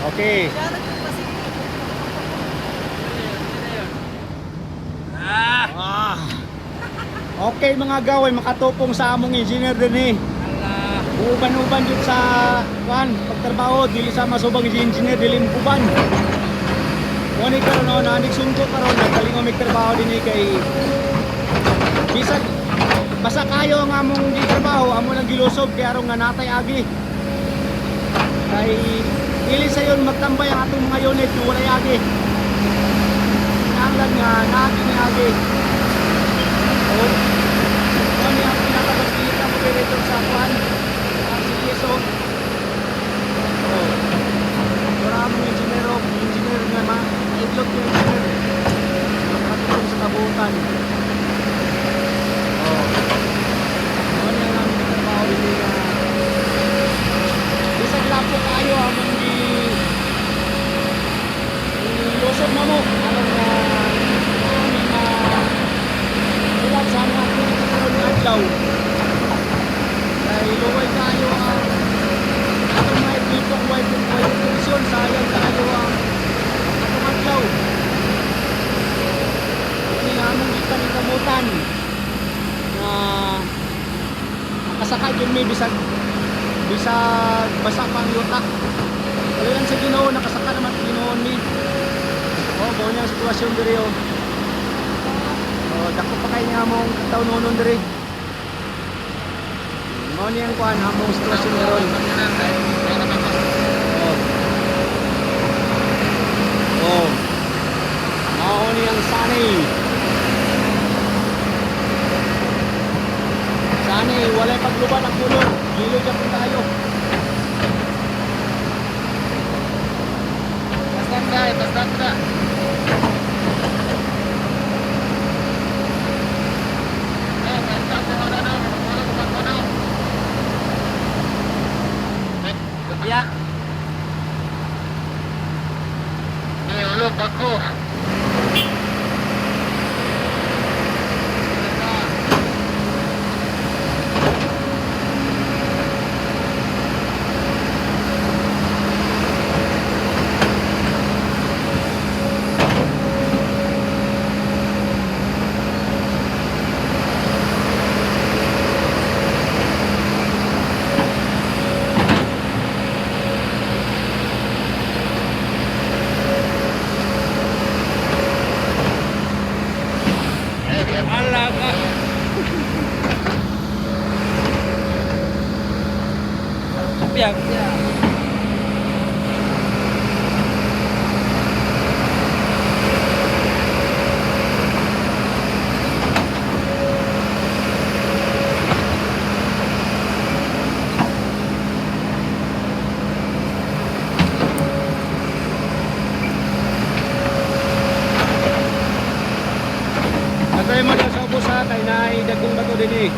Okay. Ah. Okay mga gaway, makatupong sa among engineer din eh. Uban-uban yun sa pagtrabaho, dili sa masubang engineer, dili uban. Kung karon no, nanik sungko karon, nagkalingo may trabaho din eh kay bisag basta kayo ang among di trabaho, amo lang gilusob kay aron nga natay agi. Kay dili sa yon magtambay ang atong mga unit kung walay agi. Nanglan nga naagi ni agi. Ano yung pinakabagkita mo dito sa kuhan? Ang CSO. Wala mong engineer nga ma. Itlog yung engineer. Makatulong sa kabuutan. Ano yung namin trabaho dito nga. Isang lapo kayo among lusog na mo. Anong ulat sa mga adlaw kay luway kayo ang atong may pitong white condition sayang kayo ang atong adlaw hindi naman kita ni kamutan na nakasakay yun may bisag basa pang yutak kaya sa Ginoo nakasaka naman Ginoo ni buo niyang sitwasyon diri dako pa kayo nga mong taon-unon diri. Mao niyang kuan among sitwasyon karon. Mao niyang sanay walay pagluban ang kulor. Gilo jud pud tayo. Basta. Ya. Ini ulung bagus. Biar. Atay mo daw sa ubos ha, kay naay dagkong bato din eh.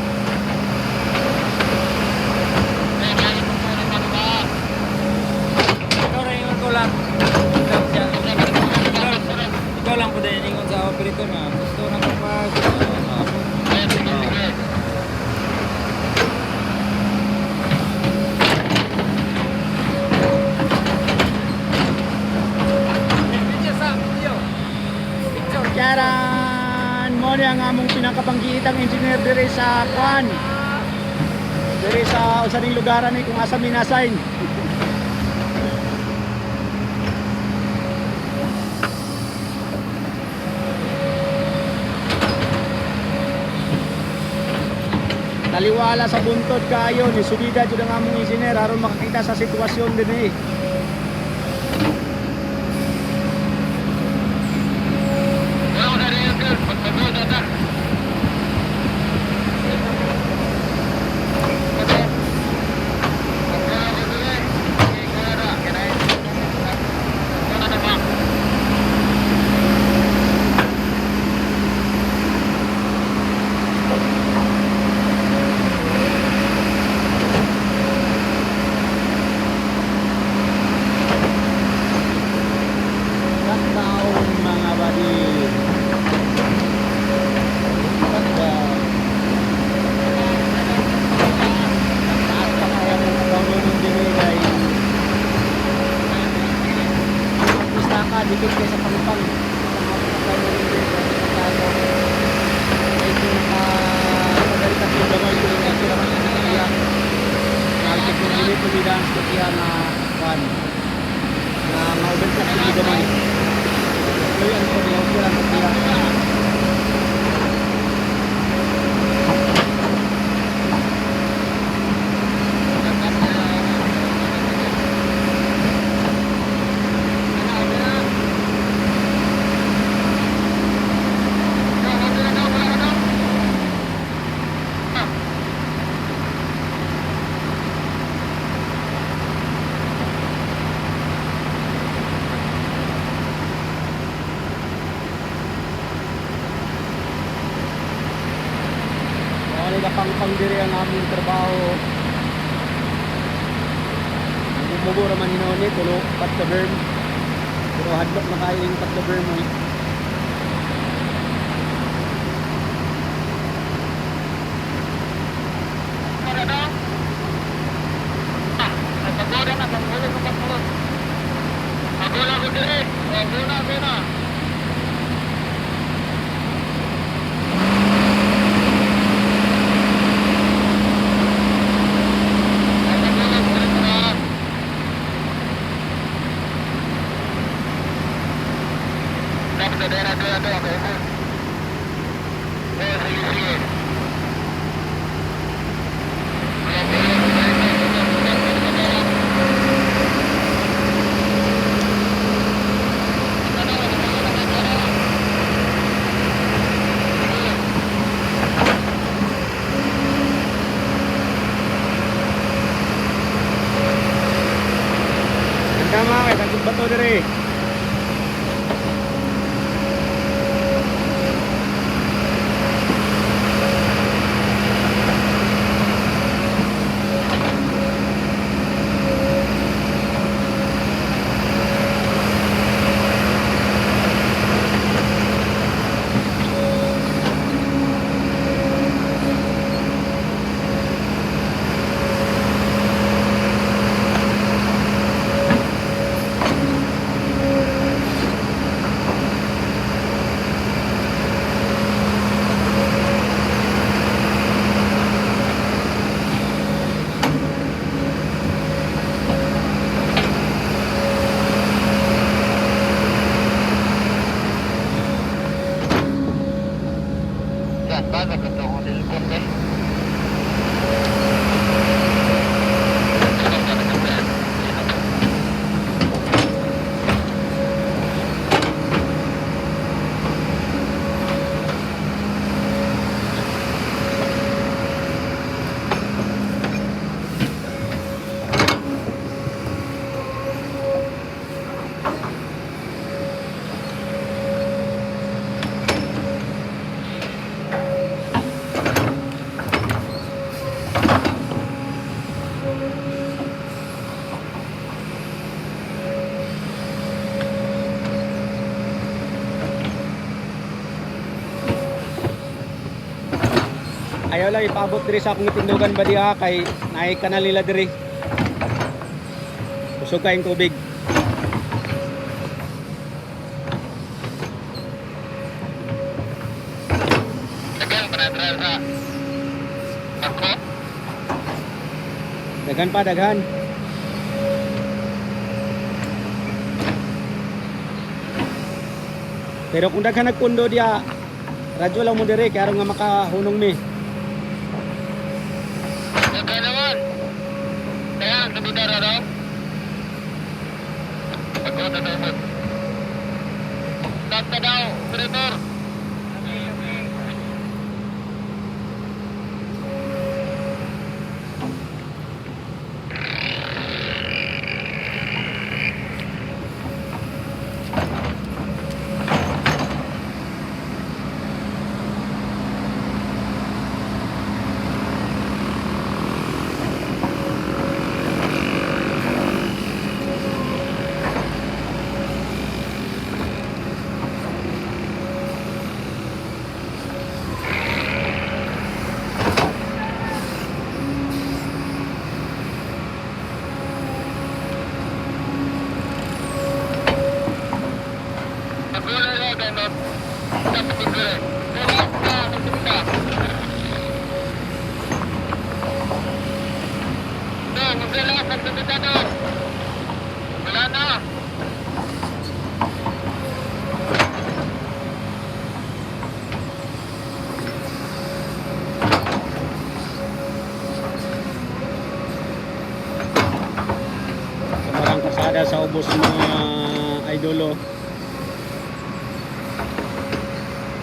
Ikaw lang po din ingon sa operator na gusto na kapag Charan mo niya ang among pinakabanggitang engineer dire sa Kwan dire sa usaning lugaran ni kung asa minasign. Taliwala sa buntod kayo ni subida jud ang among engineer aron makakita sa sitwasyon dinhi. dikit kayo sa pangpang. Ito nakapagalitan yung gamay ko yung ito naman yung naiyak. Nalagit yung ulit yung dance ko siya na pan. Na ma-overcast yung gamay. So yan po, yung sila ko siya. Pang diri ang aming trabaho. Mubo raman hinoni tulo patlo berm. Pero hadlok na kayo yung patlo berm eh. Tama kay tagod bato dire. Ayaw lang ipaabot diri sa akong tindugan ba diha kay naay kanal nila diri. Usog kayong tubig. Daghan pa daghan. Pero kung daghan nagpundo diha, radyo lang mo diri kay aron nga makahunong mi. Marang kasada sa ubos mga idolo.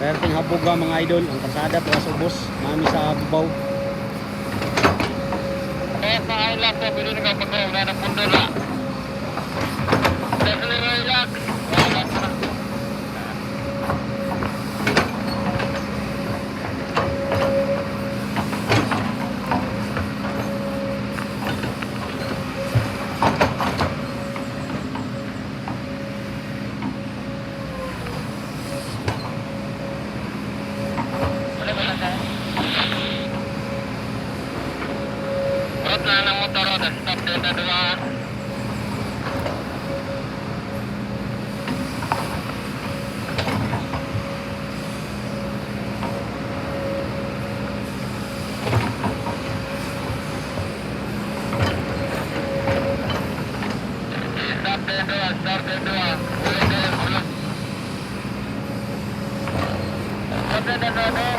Perting habuga mga idol, ang kasada para sa ubos, mami sa babaw. Sa island po, pwede nyo pag-uwi na ng pundo na. Definitely relax. Stop na ng motor, stop din na doon. Stop din doon. Stop din doon.